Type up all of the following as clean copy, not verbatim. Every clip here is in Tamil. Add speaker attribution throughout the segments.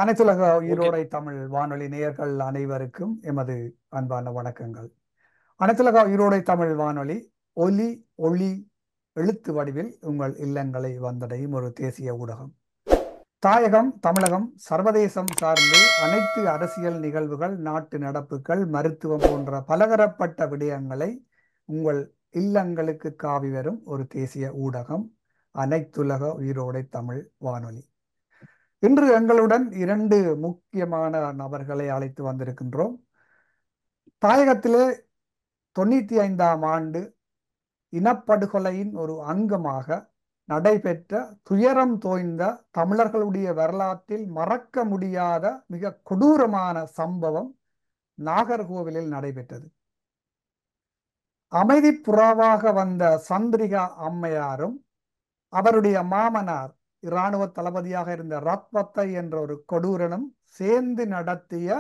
Speaker 1: அனைத்துலக
Speaker 2: ஓகே.
Speaker 1: ஈரோடை தமிழ் வானொலி நேயர்கள் அனைவருக்கும் எமது அன்பான வணக்கங்கள். அனைத்துலக ஈரோடை தமிழ் வானொலி ஒலி ஒளி எழுத்து வடிவில் உங்கள் இல்லங்களை வந்தடையும் ஒரு தேசிய ஊடகம். தாயகம், தமிழகம், சர்வதேசம் சார்ந்து அனைத்து அரசியல் நிகழ்வுகள், நாட்டு நடப்புகள், மருத்துவம் போன்ற பலதரப்பட்ட விடயங்களை உங்கள் இல்லங்களுக்கு காவி வரும் ஒரு தேசிய ஊடகம் அனைத்துலக ஈரோடை தமிழ் வானொலி. இன்று எங்களுடன் இரண்டு முக்கியமான நபர்களை அழைத்து வந்திருக்கின்றோம். தாயகத்திலே 95ஆம் ஆண்டு இனப்படுகொலையின் ஒரு அங்கமாக நடைபெற்ற துயரம் தோய்ந்த தமிழர்களுடைய வரலாற்றில் மறக்க முடியாத மிக கொடூரமான சம்பவம் நாகர்கோவிலில் நடைபெற்றது. அமைதி புறாவாக வந்த சந்திரிகா அம்மையாரும் அவருடைய மாமனார் இராணுவ தளபதியாக இருந்த ரத்வத்தை என்ற ஒரு கொடூரனும் சேர்ந்து நடத்திய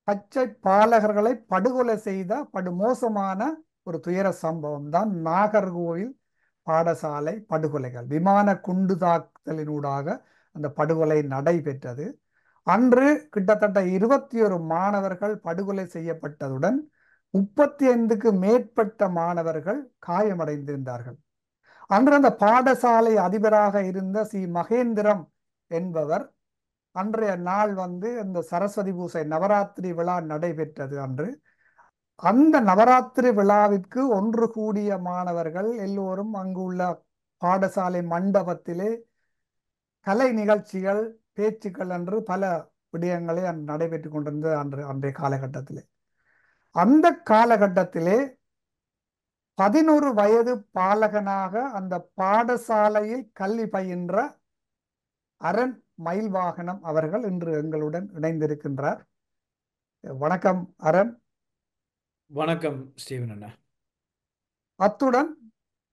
Speaker 1: பச்சை பாலகர்களை படுகொலை செய்த படுமோசமான ஒரு துயர சம்பவம் தான் நாகர்கோவில் பாடசாலை படுகொலைகள். விமான குண்டு தாக்குதலினூடாக அந்த படுகொலை நடைபெற்றது. அன்று கிட்டத்தட்ட 21 மாணவர்கள் படுகொலை செய்யப்பட்டதுடன் 35க்கு மேற்பட்ட மாணவர்கள் காயமடைந்திருந்தார்கள். அன்று அந்த பாடசாலை அதிபராக இருந்த சி மகேந்திரம் என்பவர் அன்றைய நாள் இந்த சரஸ்வதி பூசை நவராத்திரி விழா நடைபெற்றது. அன்று அந்த நவராத்திரி விழாவிற்கு ஒன்று கூடிய மாணவர்கள் எல்லோரும் அங்குள்ள பாடசாலை மண்டபத்திலே கலை நிகழ்ச்சிகள், பேச்சுக்கள் என்று பல விடயங்களை நடைபெற்று கொண்டிருந்த அன்றைய காலகட்டத்திலே அந்த காலகட்டத்திலே 11 வயது பாலகனாக அந்த பாடசாலையில் கல்வி பயின்ற அரண் மயில்வாகனம் அவர்கள் இன்று எங்களுடன் இணைந்திருக்கின்றார். வணக்கம் அரண்.
Speaker 2: வணக்கம் ஸ்டீவன் அண்ணா.
Speaker 1: அத்துடன்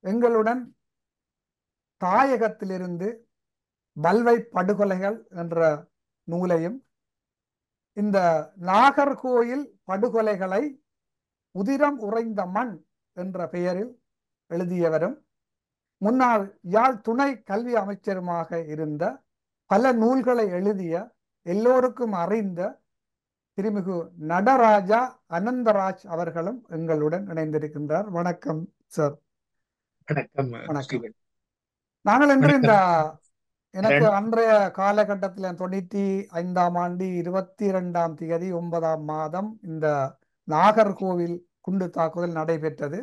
Speaker 1: எங்களுடன் தாயகத்திலிருந்து பல்வை படுகொலைகள் என்ற நூலையும் இந்த நாகர்கோயில் படுகொலைகளை உதிரம் உறைந்த மண் என்ற பெயரில் எழுதியவரும் முன்னாள் யாழ் துணை கல்வி அமைச்சருமாக இருந்த பல நூல்களை எழுதிய எல்லோருக்கும் அறிந்த திருமிகு நடராஜா அனந்தராஜ் அவர்களும் எங்களுடன் இணைந்திருக்கின்றார். வணக்கம் சார்.
Speaker 3: வணக்கம்.
Speaker 1: வணக்கம். நாங்கள் இன்று இந்த எனக்கு
Speaker 3: அரண்.
Speaker 1: அன்றைய காலகட்டத்தில் 95ஆம் ஆண்டு 22ஆம் தேதி 9ஆம் மாதம் இந்த நாகர்கோவில் குண்டு தாக்குதல் நடைபெற்றது.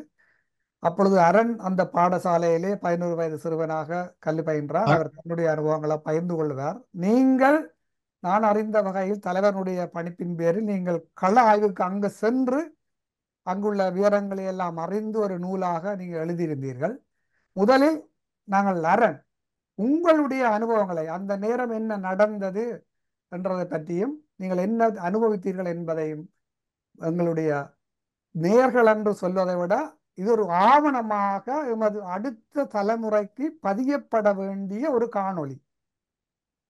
Speaker 1: அப்பொழுது அரண் அந்த பாடசாலையிலே 11 வயது சிறுவனாக கல்வி பயின்றார். அவர் தன்னுடைய அனுபவங்களை பகிர்ந்து கொள்வார். நீங்கள், நான் அறிந்த வகையில் தலைவனுடைய பணிப்பின் பேரில் நீங்கள் கள ஆய்வுக்கு அங்கு சென்று அங்குள்ள விவரங்களை எல்லாம் அறிந்து ஒரு நூலாக நீங்கள் எழுதியிருந்தீர்கள். முதலில் நாங்கள் அரண், உங்களுடைய அனுபவங்களை, அந்த நேரம் என்ன நடந்தது என்றதை பற்றியும் நீங்கள் என்ன அனுபவித்தீர்கள் என்பதையும் எங்களுடைய நேர்கள் என்று சொல்வதை விட இது ஒரு ஆவணமாக எமது அடுத்த தலைமுறைக்கு பதியப்பட வேண்டிய ஒரு காணொளி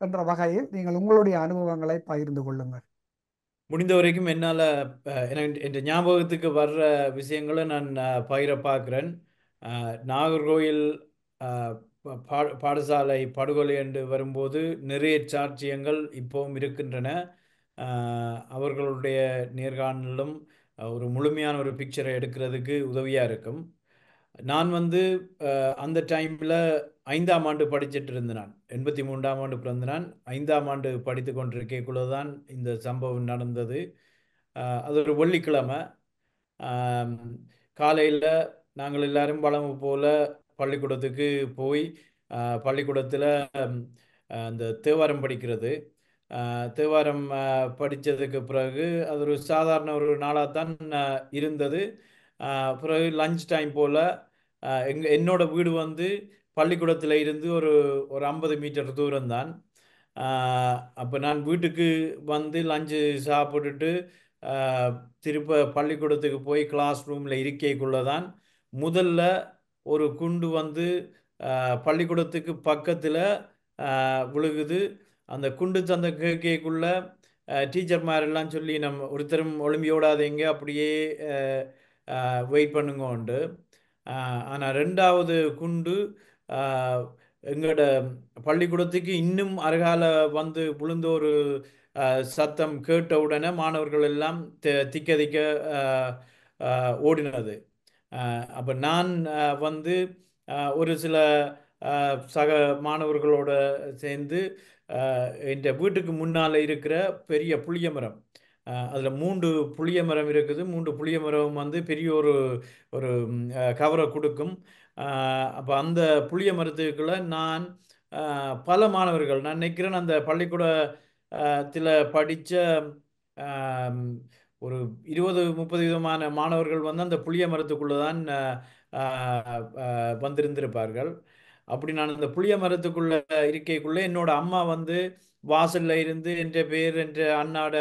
Speaker 1: என்ற வகையில் நீங்கள் உங்களுடைய அனுபவங்களை பகிர்ந்து கொள்ளுங்கள்.
Speaker 2: முடிந்த வரைக்கும் என்னால் என் ஞாபகத்துக்கு வர்ற விஷயங்களை நான் பகிர பார்க்குறேன். நாகர்கோயில் பாடசாலை படுகொலை என்று வரும்போது நிறைய சாட்சியங்கள் இப்போவும் இருக்கின்றன. அவர்களுடைய நேர்காணலும் ஒரு முழுமையான ஒரு பிக்சரை எடுக்கிறதுக்கு உதவியாக இருக்கும். நான் அந்த டைமில் 5ஆம் ஆண்டு படிச்சுட்டு இருந்தேன். நான் 83ஆம் ஆண்டு பிறந்த நான் 5ஆம் ஆண்டு படித்து கொண்டிருக்கக்குள்ள தான் இந்த சம்பவம் நடந்தது. அது ஒரு வெள்ளிக்கிழமை காலையில் நாங்கள் எல்லாரும் வழமை போல் பள்ளிக்கூடத்துக்கு போய் பள்ளிக்கூடத்தில் அந்த தேவாரம் படிக்கிறது. தேவாரம் படித்ததுக்கு பிறகு அது ஒரு சாதாரண ஒரு நாளாக தான் இருந்தது. பிறகு லஞ்ச் டைம் போல் என்னோட வீடு பள்ளிக்கூடத்தில் இருந்து ஒரு 50 மீட்டர் தூரம்தான். அப்போ நான் வீட்டுக்கு லஞ்சு சாப்பிட்டுட்டு ஆஹ், திருப்ப பள்ளிக்கூடத்துக்கு போய் கிளாஸ் ரூமில் இருக்கைக்குள்ள தான் முதல்ல ஒரு குண்டு வந்து பள்ளிக்கூடத்துக்கு பக்கத்தில் விழுகுது. அந்த குண்டு சந்த கேட்கக்குள்ள டீச்சர்மாரெல்லாம் சொல்லி நம்ம ஒருத்தரும் ஒளிம்பி ஓடாதீங்க, அப்படியே வெயிட் பண்ணுங்கோண்டு. ஆனால் ரெண்டாவது குண்டு ஆஹ், எங்களோட பள்ளிக்கூடத்துக்கு இன்னும் அருகால வந்து விழுந்த ஒரு சத்தம் கேட்ட உடனே மாணவர்கள் எல்லாம் திக்க திக்க ஆஹ், ஓடினது. அப்போ நான் வந்து ஒரு சில சக மாணவர்களோட சேர்ந்து என் வீட்டுக்கு முன்னால் இருக்கிற பெரிய புளிய மரம், அதில் 3 புளிய மரம் இருக்குது. 3 புளிய மரம் வந்து பெரிய ஒரு ஒரு கவரை கொடுக்கும். அப்போ அந்த புளிய மரத்துக்குள்ள நான் பல மாணவர்கள், நான் நினைக்கிறேன் அந்த பள்ளிக்கூடத்தில் படித்த ஒரு 20-30 விதமான மாணவர்கள் வந்து அந்த புளிய மரத்துக்குள்ள தான் வந்திருந்திருப்பார்கள். அப்படி நான் அந்த புளிய மரத்துக்குள்ள இருக்கைக்குள்ள என்னோட அம்மா வந்து வாசல்ல இருந்து என்ற பேர், என்ற அண்ணாட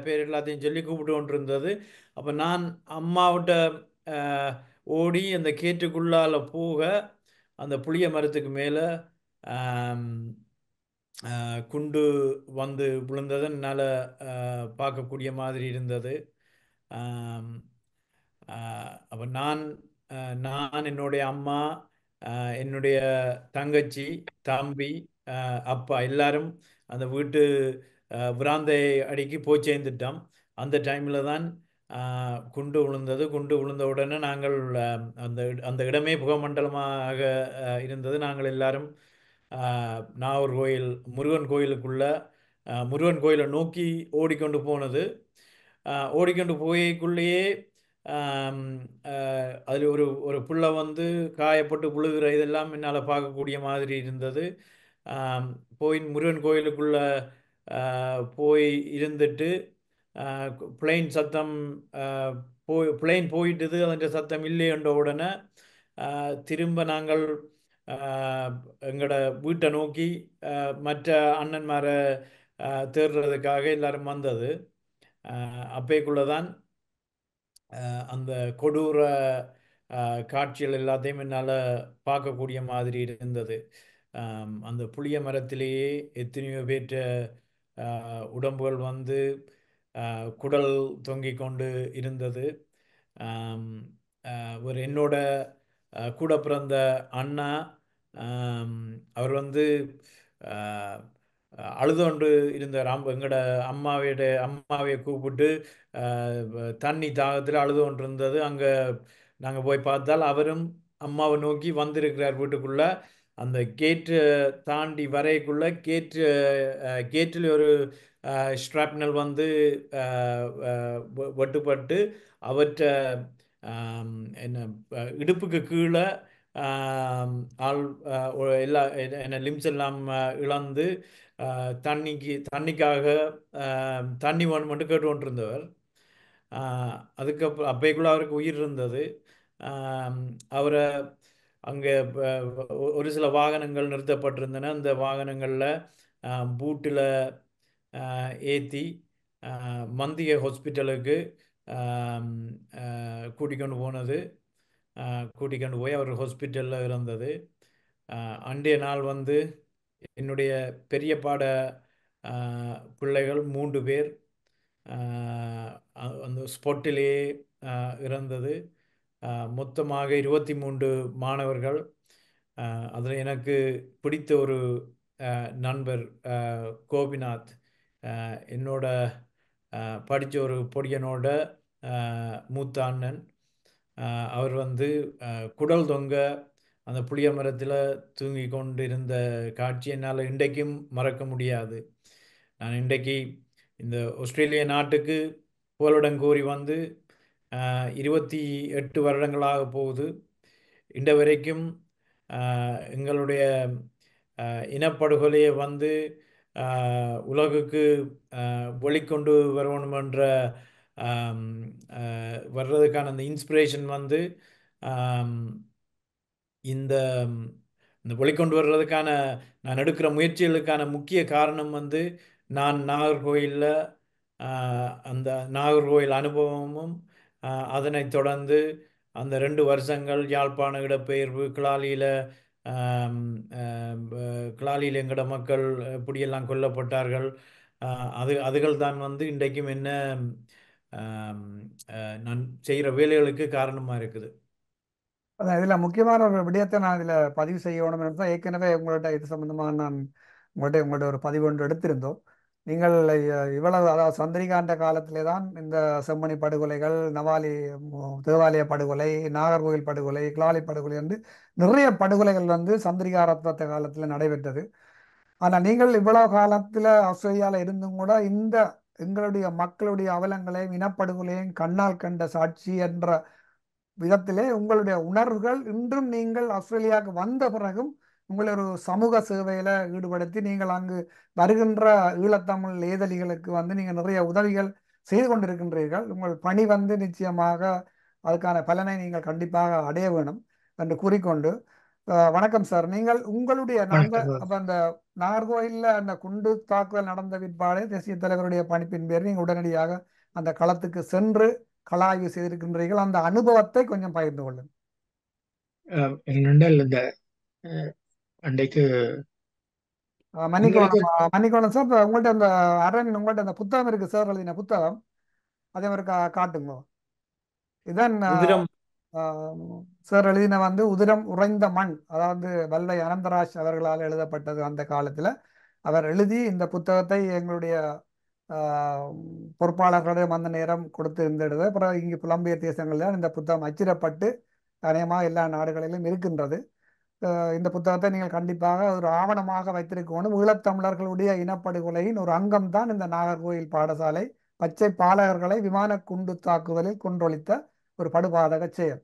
Speaker 2: பேர் எல்லாத்தையும் சொல்லி கூப்பிட்டு கொண்டிருந்தது. அப்ப நான் அம்மாவிட்ட அஹ், ஓடி அந்த கேட்டுக்குள்ளால போக அந்த புளிய மரத்துக்கு மேல ஆம், குண்டு வந்து விழுந்ததை என்னால் பார்க்கக்கூடிய மாதிரி இருந்தது. ஆம், அப்போ நான் என்னுடைய அம்மா, என்னுடைய தங்கச்சி, தம்பி, அப்பா எல்லாரும் அந்த வீட்டு விராந்தை அடிக்கு போய் சேர்ந்துட்டோம். அந்த டைமில் தான் குண்டு விழுந்தது. குண்டு விழுந்த உடனே நாங்கள் அந்த அந்த இடமே புகமண்டலமாக இருந்தது. நாங்கள் எல்லாரும் நாகர்கோயில் முருகன் கோயிலுக்குள்ள, முருகன் கோயிலை நோக்கி ஓடிக்கொண்டு போனது. ஓடிக்கொண்டு போய்க்குள்ளேயே அதில் ஒரு ஒரு புள்ள வந்து காயப்பட்டு விழுகிற இதெல்லாம் என்னால் பார்க்கக்கூடிய மாதிரி இருந்தது. ஆம், போய் முருகன் கோயிலுக்குள்ள போய் இருந்துட்டு பிளெயின் சத்தம், பிளெயின் போயிட்டுது, அதன் சத்தம் இல்லை என்ற உடனே திரும்ப நாங்கள் எங்களோட வீட்டை நோக்கி மற்ற அண்ணன்மாரை தேடுறதுக்காக எல்லாரும் வந்தது. அப்பேக்குள்ள தான் அந்த கொடூர காட்சிகள் எல்லாத்தையும் என்னால் பார்க்கக்கூடிய மாதிரி இருந்தது. அந்த புளிய மரத்திலேயே எத்தனையோ பேற்ற உடம்புகள் வந்து குடல் தொங்கிக் கொண்டு இருந்தது. ஆம், ஒரு என்னோட கூட பிறந்த அண்ணா, ஆம், அவர் வந்து ஆஹ், அழுது கொண்டு இருந்தார். எங்களோட அம்மாவைய கூப்பிட்டு தண்ணி தாகத்தில் அழுது கொண்டு இருந்தது. அங்கே நாங்கள் போய் பார்த்தால் அவரும் அம்மாவை நோக்கி வந்திருக்கிறார் வீட்டுக்குள்ள. அந்த கேட்டு தாண்டி வரைக்குள்ள கேட்டில் ஒரு ஸ்ட்ராப்னல் வந்து வெட்டுப்பட்டு அவற்றை ஆம், என்ன இடுப்புக்கு கீழே ஆம், ஆள் எல்லா என்ன லிம்ஸ் எல்லாம் இழந்து தண்ணிக்காக தண்ணி வேணுமென்று கேட்டு கொண்டிருந்தவர். அதுக்கப்புறம் அப்பைக்குள்ள அவருக்கு உயிர் இருந்தது. ஆம், அவரை அங்கே ஒரு சில வாகனங்கள் நிறுத்தப்பட்டிருந்தன. அந்த வாகனங்களில் பூட்டில் ஏற்றி மந்திய ஹாஸ்பிட்டலுக்கு கூட்டிக்கொண்டு போனது. கூட்டிக்கொண்டு போய் அவர் ஹாஸ்பிட்டலில் இருந்தது. அன்றைய நாள் வந்து என்னுடைய பெரியப்பாட பிள்ளைகள் 3 பேர் அந்த ஸ்பாட்டிலேயே இறந்தது. மொத்தமாக 23 மாணவர்கள். அதில் எனக்கு பிடித்த ஒரு நண்பர் கோபிநாத், என்னோட படித்த ஒரு பொடியனோட மூத்த அண்ணன். அவர் வந்து குடல் தொங்க அந்த புளிய மரத்தில் தூங்கி கொண்டு இருந்த காட்சி என்னால் இன்றைக்கும் மறக்க முடியாது. நான் இன்றைக்கு இந்த ஆஸ்திரேலிய நாட்டுக்கு புகலிடங்கோரி வந்து 28 வருடங்களாக போகுது. இன்று வரைக்கும் எங்களுடைய இனப்படுகொலையை வந்து உலகுக்கு வெளிக்கொண்டு வரணுமென்ற ஆம், வர்றதுக்கான அந்த இன்ஸ்பிரேஷன் வந்து ஆம், இந்த இந்த வெளிக்கொண்டு வர்றதுக்கான நான் எடுக்கிற முயற்சிகளுக்கான முக்கிய காரணம் வந்து நான் நாகர்கோயிலில் அந்த நாகர்கோயில் அனுபவமும் அதனைத் தொடர்ந்து அந்த 2 வருஷங்கள் யாழ்ப்பாண இடப்பெயர்வு கிளாலியில் ஆம், ஆம், கிளாலியில் எங்கட மக்கள் இப்படியெல்லாம் கொல்லப்பட்டார்கள். அதுகள் தான் வந்து இன்றைக்கும் என்ன ஆம், நான் செய்கிற வேலைகளுக்கு காரணமாக இருக்குது.
Speaker 1: அதான் இதுல முக்கியமான ஒரு விடயத்தை நான் இதுல பதிவு செய்யணும் தான். ஏற்கனவே உங்கள்ட்ட இது சம்பந்தமாக நான் உங்கள்ட்ட ஒரு பதிவு ஒன்று எடுத்திருந்தோம். நீங்கள் இவ்வளவு, அதாவது சந்திரிகாண்ட காலத்திலே தான் இந்த செம்மணி படுகொலைகள், நவாலி தேவாலய படுகொலை, நாகர்கோவில் படுகொலை, கிளாலி படுகொலை என்று நிறைய படுகொலைகள் வந்து சந்திரிகா ரத்வத்த காலத்தில் நடைபெற்றது. ஆனால் நீங்கள் இவ்வளவு காலத்தில் ஆஸ்திரேலியாவில் இருந்தும் கூட இந்த எங்களுடைய மக்களுடைய அவலங்களையும் இனப்படுகொலையும் கண்ணால் கண்ட சாட்சி என்ற விதத்திலே உங்களுடைய உணர்வுகள் இன்றும் நீங்கள் ஆஸ்திரேலியாவுக்கு வந்த பிறகும் உங்களை ஒரு சமூக சேவையில ஈடுபடுத்தி நீங்கள் அங்கு வருகின்ற ஈழத்தமிழ் ஏதலிகளுக்கு வந்து நீங்கள் நிறைய உதவிகள் செய்து கொண்டிருக்கின்றீர்கள். உங்கள் பணி வந்து நிச்சயமாக அதுக்கான பலனை நீங்கள் கண்டிப்பாக அடைய வேணும் என்று கூறிக்கொண்டு, வணக்கம் சார். நீங்கள் உங்களுடைய அந்த
Speaker 3: வணக்கம்.
Speaker 1: அப்ப அந்த நாகர்கோயில்ல அந்த குண்டு தாக்குதல் நடந்த பிற்பாடு தேசிய தலைவருடைய பணிப்பின் பேர் நீங்கள் உடனடியாக அந்த களத்துக்கு சென்று கலாய்வு செய்திருக்கின்றீர்கள். அந்த அனுபவத்தை கொஞ்சம் பகிர்ந்து கொள்ளுங்கள்.
Speaker 3: என்னென்றால் இந்த அன்றைக்கு
Speaker 1: மன்னிக்கணும்
Speaker 3: எங்களுக்கு
Speaker 1: மன்னிக்கணும் சார். இப்ப உங்கள்ட்ட அந்த அரண், உங்கள்ட்ட அந்த புத்தகம் இருக்கு சார், எழுதின புத்தகம், அதே மாதிரி காட்டுங்க. இதான்
Speaker 2: உதிரம்.
Speaker 1: சார் எழுதின வந்து உதிரம் உறைந்த மண், அதாவது வல்லை அனந்தராஜ் அவர்களால் எழுதப்பட்டது. அந்த காலத்தில் அவர் எழுதி இந்த புத்தகத்தை எங்களுடைய ஆஹ், பொறுப்பாளர்களிடம் அந்த நேரம் கொடுத்து இருந்தது. அப்புறம் இங்கு புலம்பெயர் தேசங்களில் இந்த புத்தகம் அச்சிடப்பட்டு அநேகமாக எல்லா நாடுகளிலும் இருக்கின்றது. இந்த புத்தகத்தை நீங்கள் கண்டிப்பாக ஒரு ஆவணமாக வைத்திருக்கணும். ஈழத்தமிழர்களுடைய இனப்படுகொலையின் ஒரு அங்கம் தான் இந்த நாகர்கோயில் பாடசாலை பச்சை பாலகர்களை விமான குண்டு தாக்குதலில் கொன்றொழித்த ஒரு படுபாதக செயல்.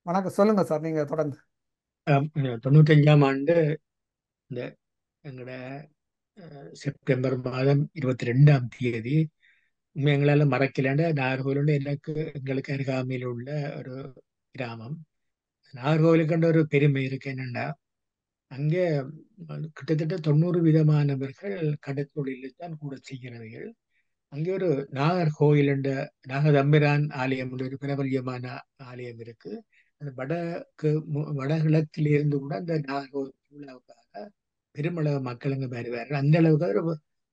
Speaker 1: வணக்கம், சொல்லுங்க சார், நீங்க தொடர்ந்து.
Speaker 3: 95ஆம் ஆண்டு இந்த எங்களோட செப்டம்பர் மாதம் 22ஆம் தேதி எங்களால் மறக்கலாண்ட நாகர்கோவில் எங்களுக்கு அருகாமையில் உள்ள ஒரு கிராமம். நாகர்கோவிலுக்குன்ற ஒரு பெருமை இருக்கு. என்னென்னா அங்கே கிட்டத்தட்ட 90 விதமானவர்கள் கடற்தொழிலில் தான் கூட செய்கிறவர்கள். அங்கே ஒரு நாகர்கோயில் என்ற நாகதம்பிரான் ஆலயம் என்ற ஒரு பிரபல்யமான ஆலயம் இருக்கு. அந்த வடகிழக்கிலிருந்து கூட அந்த நாகர்கோவில் திருவிழாவுக்காக பெருமளவு மக்கள் அங்கே வருவார்கள். அந்த அளவுக்கு ஒரு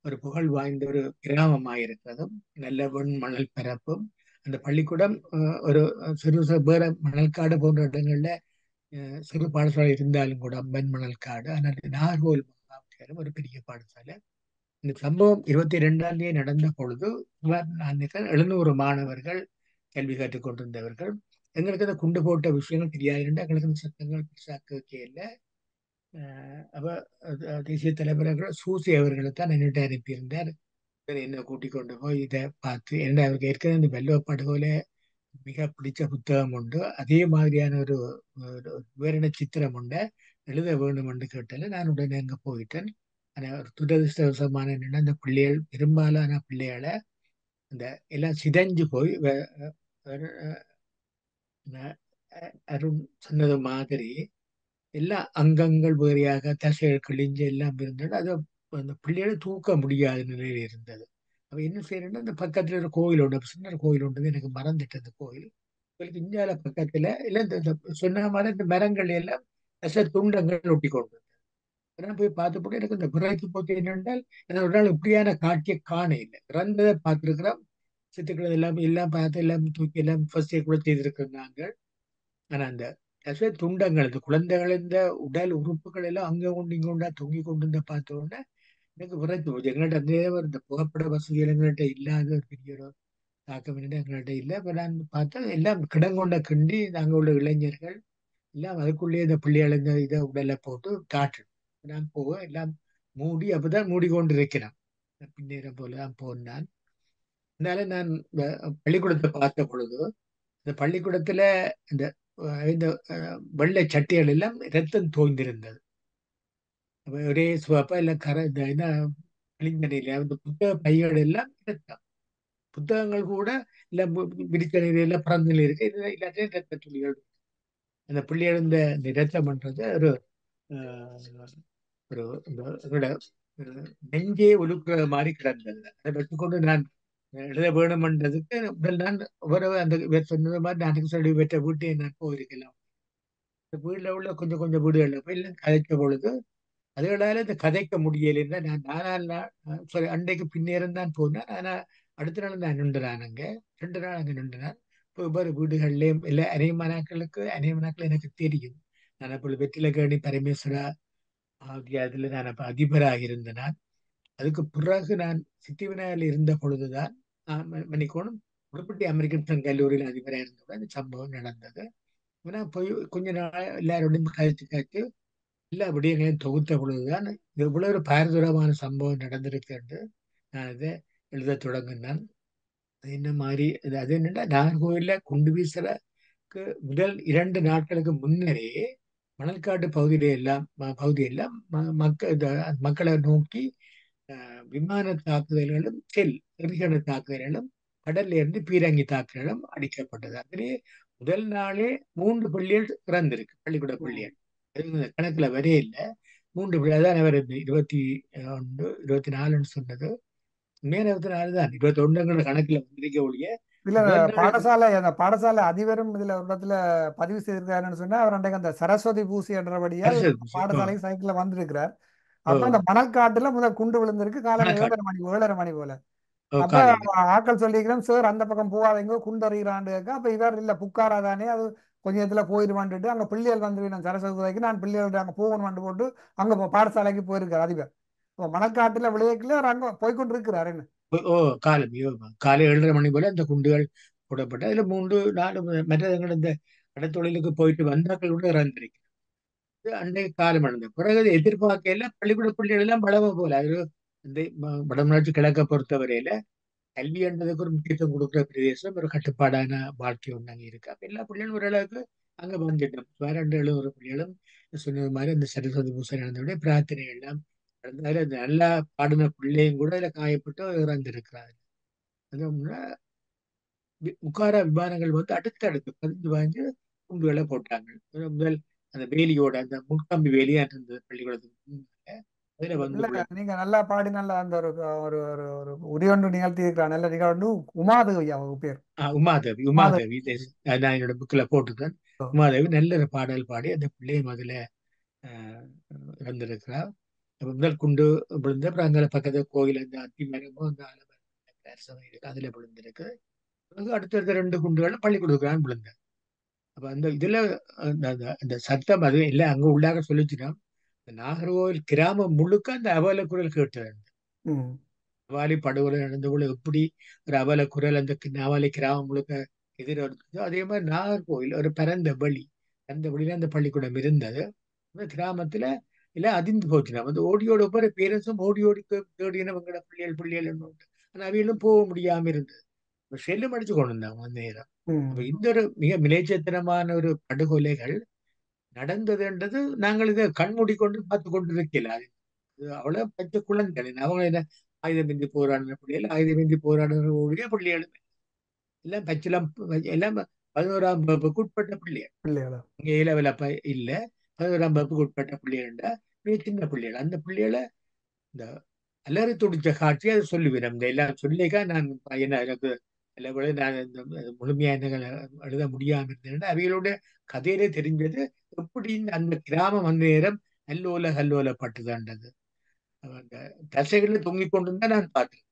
Speaker 3: ஒரு புகழ் வாய்ந்த ஒரு கிராமமாக இருக்கிறதும் நல்ல மணல் பரப்பும். அந்த பள்ளிக்கூடம் ஒரு சிறு வேற மணல்காடு போன்ற இடங்கள்ல சிறு பாடசாலை இருந்தாலும் கூட மணல்காடு. ஆனால் நாகர்கோவில் மாவட்டம் ஒரு பெரிய பாடசாலை. இந்த சம்பவம் 22ஆம் தேதி நடந்த பொழுது சுமார் 700 மாணவர்கள் கல்வி கற்றுக் கொண்டிருந்தவர்கள். எங்களுக்கு அந்த குண்டு போட்ட விஷயங்கள் தெரியாது. எங்களுக்கு அந்த சத்தங்கள் பெருசாக கேட்கல. அப்ப தேசிய தலைவர்கள் சூசி அவர்களை தான் என்னிட்ட அனுப்பியிருந்தார். என்ன கூட்டிக் கொண்டு போய் இதை பார்த்து, என்ன அவருக்கு ஏற்கனவே இந்த வெள்ளை படுகொலை மிக பிடிச்ச புத்தகம் உண்டு, அதே மாதிரியான ஒரு விவரண சித்திரம் உண்டு, எழுத வேண்டும் என்று கேட்டால நான் உடனே அங்கே போயிட்டேன். ஆனால் ஒரு துரதிருஷ்டவசமான என்னன்னா அந்த பிள்ளைகள், பெரும்பாலான பிள்ளைகளை அந்த எல்லாம் சிதைஞ்சு போய் அருண் சொன்னது மாதிரி எல்லா அங்கங்கள் வேறையாக தசைகள் கிழிஞ்சு எல்லாம் இருந்தது. அது அந்த பிள்ளைகளை தூக்க முடியாத நிலையில் இருந்தது. அப்ப என்ன செய்யறேன்னா அந்த பக்கத்துல ஒரு கோயில் உண்டு, சின்ன கோயில் உண்டு, எனக்கு மறந்துட்டு அந்த கோயில். கோயிலுக்கு இந்தியாவில பக்கத்துல எல்லாம் இந்த சொன்ன மாதிரி இந்த மரங்கள் எல்லாம் தசை துண்டங்கள் ஒட்டி கொண்டு நான் போய் பார்த்தபோது எனக்கு இந்த விரைத்து போக்கு என்னென்றால் ஒரு நாள் இப்படியான காட்சியை காண இல்லை. இறந்ததை பார்த்துருக்கிறோம், சித்துக்கள் எல்லாம் எல்லாம் பார்த்து எல்லாம் தூக்கி எல்லாம் ஃபர்ஸ்டே கூட செய்திருக்கிறாங்க. ஆனா அந்த தசை துண்டங்கள், இந்த குழந்தைகள் இந்த உடல் உறுப்புகள் எல்லாம் அங்கே கொண்டு இங்க கொண்டா தொங்கி கொண்டு இருந்த பார்த்த உடனே எனக்கு விரைத்து போச்சு. எங்கள்கிட்ட அந்த இந்த புகைப்பட வசதிகள் எங்கள்கிட்ட இல்லாத ஒரு பெரிய ஒரு தாக்கம் என்னட்டு எங்கள்கிட்ட இல்லை. இப்போ நான் பார்த்தா எல்லாம் கிடங்கொண்ட கிண்டி நாங்கள் உள்ள இளைஞர்கள் எல்லாம் அதுக்குள்ளேயே இந்த பிள்ளைகள் இந்த இதை உடலை போட்டு காட்டு நான் போக எல்லாம் மூடி அப்பதான் மூடிக்கொண்டு இருக்கிறேன். பின்னேறம் போலதான் போனான். அதனால நான் இந்த பள்ளிக்கூடத்தை பார்த்த பொழுது இந்த பள்ளிக்கூடத்துல இந்த இந்த வெள்ளை சட்டைகள் எல்லாம் ரத்தம் தோய்ந்திருந்தது. ஒரே சிவப்பா எல்லாம் கரை இந்த கிழிஞ்ச அந்த புத்தக பைகள் எல்லாம் ரத்தம். புத்தகங்கள் கூட எல்லாம் விரிச்ச நிலையில பிறந்த நிலையில இருக்கு. இது எல்லாத்தையும் ரத்த துளிகள். அந்த பிள்ளைகள் இந்த ரத்தம் பண்றது ஒரு ஒரு என்னோட நெஞ்சே ஒழுக்குற மாதிரி கிடந்தது. அதை வச்சுக்கொண்டு நான் எழுத வேணும்ன்றதுக்கு முதல் நான் அந்த இவர் சொன்னது மாதிரி நான் சொல்லி பெற்ற வீட்டை நான் போயிருக்கலாம். வீட்டில் உள்ள கொஞ்சம் கொஞ்சம் வீடுகளில் போய் எல்லாம் கதைச்ச பொழுது அதுகளால இந்த கதைக்க முடியலைன்னா சரி அன்றைக்கு பின்னேறம் தான் போனேன். ஆனால் அடுத்த நாள் நான் நின்றுறானுங்க 2 நாள் அங்கே நின்றுனான். இப்போ ஒவ்வொரு வீடுகள்லேயும் இல்லை அநேகமானாக்கள் எனக்கு தெரியும். நான் அப்பொழுது வெற்றிலக்கேணி பரமேஸ்வரா ஆகிய அதில் நான் அப்போ அதிபராக இருந்தேன். அதுக்கு பிறகு நான் சித்திவினாயில் இருந்த பொழுதுதான் மன்னிக்கோணும் உடுப்பட்டி அமெரிக்கன் கல்லூரியில் அதிபராக இருந்தபோது அந்த சம்பவம் நடந்தது. நான் போய் கொஞ்ச நாள் எல்லாரோடையும் கழிச்சு எல்லா விடயங்களையும் தொகுத்த பொழுதுதான் இது இவ்வளவு ஒரு பாரதூரமான சம்பவம் நடந்திருக்கு என்று நான் இதை எழுத தொடங்கினேன். அது என்ன மாதிரி அது என்னன்னா நாகர்கோவில்ல குண்டு வீசுறதுக்கு முதல் 2 நாட்களுக்கு முன்னரே மணல்காட்டு பகுதியெல்லாம் மக்களை நோக்கி விமான தாக்குதல்களும் எறிகண தாக்குதல்களும் கடல்ல இருந்து பீரங்கி தாக்குதலும் அடிக்கப்பட்டது. அதிலே முதல் நாளே 3 பள்ளிகள் இறந்திருக்கு, பள்ளிக்கூட பள்ளிகள். அது கணக்குல வரே இல்லை. 3 பிள்ளை தான் அவர் 21 24ன்னு சொன்னது. உண்மையான 24 தான், 21ங்கிற கணக்குல வந்திருக்க ஒழிய
Speaker 1: இல்ல
Speaker 3: முதல் நாள்
Speaker 1: அந்த பாடசாலை அதிபரும் இதுல ஒரு இடத்துல பதிவு செய்திருக்காருன்னு சொன்னா அவர் அன்றைக்கு அந்த சரஸ்வதி பூசி என்றபடியால்
Speaker 3: அரசு பூசி.
Speaker 1: பாடசாலைக்கு சைக்கிள்ல வந்திருக்கிறார்.
Speaker 3: ஓ
Speaker 1: அப்ப அந்த மணற்காட்டுல முதல் குண்டு விழுந்திருக்கு காலம்
Speaker 3: மணக்காடு
Speaker 1: 7:30 மணி போல. அப்ப
Speaker 3: காலையில
Speaker 1: ஆட்கள் சொல்லிக்கிறோம் சார் அந்த பக்கம் போகாதீங்க குண்டறிகிறாண்டு. அப்ப இவர் இல்ல புக்காரா தானே அது கொஞ்ச நேரத்துல போயிடுவான்ட்டு அங்க பிள்ளைகள் வந்து நான் சரஸ்வதிக்கு நான் பிள்ளைகள் அங்க போகணும்னு போட்டு அங்க பாடசாலைக்கு போயிருக்காரு அதிபர். அப்ப மணற்காட்டுல விளையாட்டுல அவர் அங்க போய்கொண்டு இருக்கிறாரு என்ன.
Speaker 3: ஓ காலை 7:30 மணி போல அந்த குண்டுகள் போடப்பட்டு அதுல 3 4 மற்ற இந்த கடத்தொழிலுக்கு போயிட்டு வந்தாக்கள் கூட இறந்திருக்கு. அன்றைய காலம் நடந்தது. பிறகு அதை எதிர்பார்க்கையில பள்ளிக்கூட பிள்ளைகள் எல்லாம் வளம போல அது இந்த வடமராட்சி கிழக்க பொறுத்தவரையில கல்வி என்றதுக்கு ஒரு முக்கியத்துவம் கொடுக்குற பிரதேசம், ஒரு கட்டுப்பாடான வாழ்க்கை ஒன்று அங்கே இருக்கு. அப்ப எல்லா பிள்ளைகளும் ஓரளவுக்கு அங்க வந்துட்டோம். 2 பிள்ளைகளும் சொன்னது மாதிரி அந்த சரஸ்வதி பூசை நடந்தவுடைய பிரார்த்தனை எல்லாம் நடந்து அதுல நல்லா பாடின பிள்ளையும் கூட அதுல காயப்பட்டு இறந்திருக்கிறாங்க. அது உட்கார விமானங்கள் வந்து அடுத்தடுத்து 15 குண்டுகளை போட்டாங்க. முதல் அந்த வேலியோட அந்த முட்கம்பி வேலியா இருந்தது பள்ளிக்கூடத்துக்கு முன்னால. அதுல வந்து
Speaker 1: இல்ல நீங்க நல்லா பாடி நல்லா அந்த ஒரு ஒரு ஒரு ஒரு உரையொன்று நிகழ்த்தி இருக்கிறார். நல்ல நிகழ்வு உமாதேவி அவங்க பேர்.
Speaker 3: உமாதேவி
Speaker 1: உமாதேவி.
Speaker 3: உமாதேவி நான் என்னோட புக்ல போட்டுருக்கேன். உமாதேவி நல்ல ஒரு பாடல் பாடி அந்த பிள்ளையும் அதுல ஆஹ், இறந்திருக்கிறார். அப்ப முதல் குண்டு விழுந்து அப்புறம் அங்கே பக்கத்துல கோயில் அந்த அத்தி மரமும் அந்த ஆலமரம் இருக்கு அதுல விழுந்திருக்கு. அடுத்தடுத்த 2 குண்டுகளும் பள்ளிக்கூடத்துக்கு விழுந்தது. அப்ப அந்த இதுல அந்த சத்தம் அது எல்லாம் அங்க உள்ளாக சொல்லிச்சுன்னா நாகர்கோவில் கிராமம் முழுக்க அந்த அவல குரல் கேட்டது.
Speaker 1: ம்.
Speaker 3: நவாலி படுகொலை நடந்த போல எப்படி ஒரு அவல குரல் அந்த நவாலி கிராமம் முழுக்க எதிர்த்ததோ அதே மாதிரி நாகர்கோவில் ஒரு பரந்த வழி, அந்த வழியில அந்த பள்ளிக்கூடம் இருந்தது. அந்த கிராமத்துல எல்லாம் அதிர்ந்து போச்சுனா வந்து ஓடியோட ஒவ்வொரு பேரண்ட்ஸும் ஓடி ஓடி தேடினவங்களோட பிள்ளைகள் ஆனா அவையிலும் போக முடியாம இருந்தது. செல்லும் அடிச்சு கொண்டு வந்தாங்க அந்த நேரம். அப்ப
Speaker 1: ம்.
Speaker 3: இந்த ஒரு மிக மிலேச்சத்தனமான ஒரு படுகொலைகள் நடந்ததுன்றது நாங்கள் இதை கண்மூடி கொண்டு பார்த்து கொண்டு இருக்கல. அது அவ்வளவு பச்சை குழந்தைகள் அவங்க என்ன ஆயுதமின்றி போராடின பிள்ளைகள், ஆயுதமின்றி போராடுற பிள்ளைகள் எல்லாம் பச்சிலம் எல்லாம் 11ஆம் வகுப்புக்கு உட்பட்ட பிள்ளைகள்.
Speaker 1: பிள்ளைகளா.
Speaker 3: இங்க இளவல இல்ல 11ஆம் வகுப்புக்கு உட்பட்ட பிள்ளைகள் சின்ன பிள்ளைகள். அந்த பிள்ளைகளை இந்த அலறி துடிச்ச காட்சி அதை சொல்லுவேன். இந்த எல்லாம் சொல்லிக்கா நான் என்ன எனக்கு இல்லை நான் இந்த முழுமையா என்ன எழுத முடியாம இருந்தேன். அவைகளோட கதையிலே தெரிஞ்சது எப்படி அந்த கிராமம் அந்த நேரம் அல்லோலப்பட்டுதான்றது. அந்த தசைகளை தொங்கிக் கொண்டிருந்தா நான் பார்த்தேன்.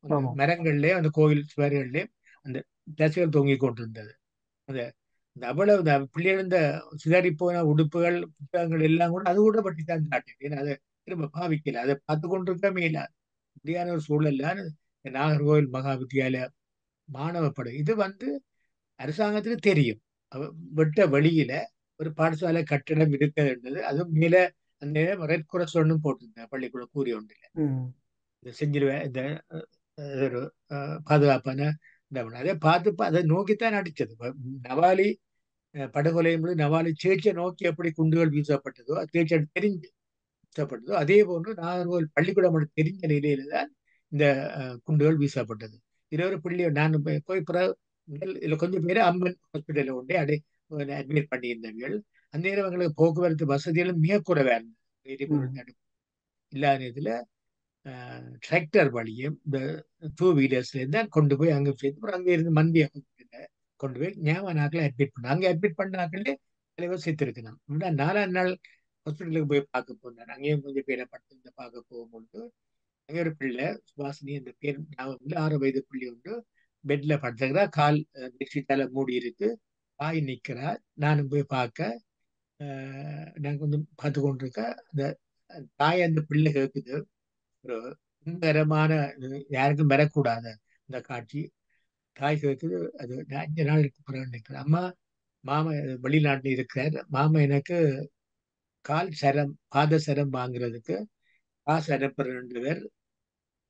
Speaker 3: அந்த
Speaker 1: ஆமா.
Speaker 3: மரங்கள்லயே அந்த கோயில் சுவர்கள்லயே அந்த தசைகள் தொங்கிக் கொண்டிருந்தது. அந்த இந்த அவ்வளவு இந்த பிள்ளைகள் இந்த சிதறி போன உடுப்புகள் புத்தகங்கள் எல்லாம் கூட அது கூட பற்றி தான் காட்டேன். ஏன்னா அதை திரும்ப பாவிக்கல, அதை பார்த்து கொண்டிருக்க மேல இப்படியான ஒரு சூழல்ல நாகர்கோவில் மகா வித்தியாலய மாணவ படை இது வந்து அரசாங்கத்துக்கு தெரியும். வெட்ட வழியில ஒரு பாடசாலை கட்டிடம் இருக்கிறது. அதுவும் மேல அந்த ரெட் குரஸ் ஒன்றும் போட்டிருந்தேன் பள்ளிக்கூட கூறி ஒன்றில்
Speaker 1: ம்.
Speaker 3: இந்த செஞ்சிருவேன் இந்த ஒரு பாதுகாப்பான அதை பார்த்து அதை நோக்கித்தான் அடிச்சது. நவாலி படுகொலையும் பொழுது நவாலி சேர்ச்சை நோக்கி எப்படி குண்டுகள் வீசப்பட்டதோ சேர்ச்சை தெரிஞ்சு வீசப்பட்டதோ அதே போன்று நாகர்கோவில் பள்ளிக்கூடம் தெரிஞ்ச நிலையில தான் இந்த குண்டுகள் வீசப்பட்டது. இதுல ஒரு பிள்ளை நான் போய் இதுல கொஞ்சம் பேர் அம்மன் ஹாஸ்பிட்டல்ல உண்டே அட்மிட் பண்ணியிருந்தவர்கள். அந்த நேரம் எங்களுக்கு போக்குவரத்து வசதிகளும் மிக குறைவா இருந்தது. எரிபொருள் தடுப்பு இல்லாத இதுல டிராக்டர் வழியும் இந்த டூ வீலர்ஸ்ல இருந்து கொண்டு போய் அங்கே சேர்த்து அப்புறம் அங்கே இருந்து மந்திய கொண்டு போய் ஞாபகம் நாட்கள் அட்மிட் பண்ண அங்கே அட்மிட் பண்ணாக்களே தலைவர் சேர்த்திருக்கணும். 4ஆம் நாள் ஹாஸ்பிட்டலுக்கு போய் பார்க்க போனார். அங்கேயும் கொஞ்சம் பேரை படுத்து பார்க்க போகும்போது அங்கே ஒரு பிள்ளை சுபாஷினி அந்த பேர் ஞாபகம் இல்லை, 6 வயது பிள்ளை உண்டு. பெட்ல படுத்துக்கிறா, கால் பெட்ஷீட்டால மூடி இருக்கு, தாய் நிக்கிறா. நானும் போய் பார்க்க நான் கொஞ்சம் பார்த்து கொண்டிருக்க அந்த தாய் அந்த பிள்ளை கேட்குது. ஒரு துன்பகரமான யாருக்கும் வரக்கூடாது அந்த காட்சி. தாய் கேட்குது. அது 5 நாளுக்கு பிறகு நிற்கிறேன். அம்மா மாமா வெளிநாட்டில் இருக்கிறார், மாமா எனக்கு கால் சரம் பாத சரம் வாங்குறதுக்கு காசு அனுப்புறேன்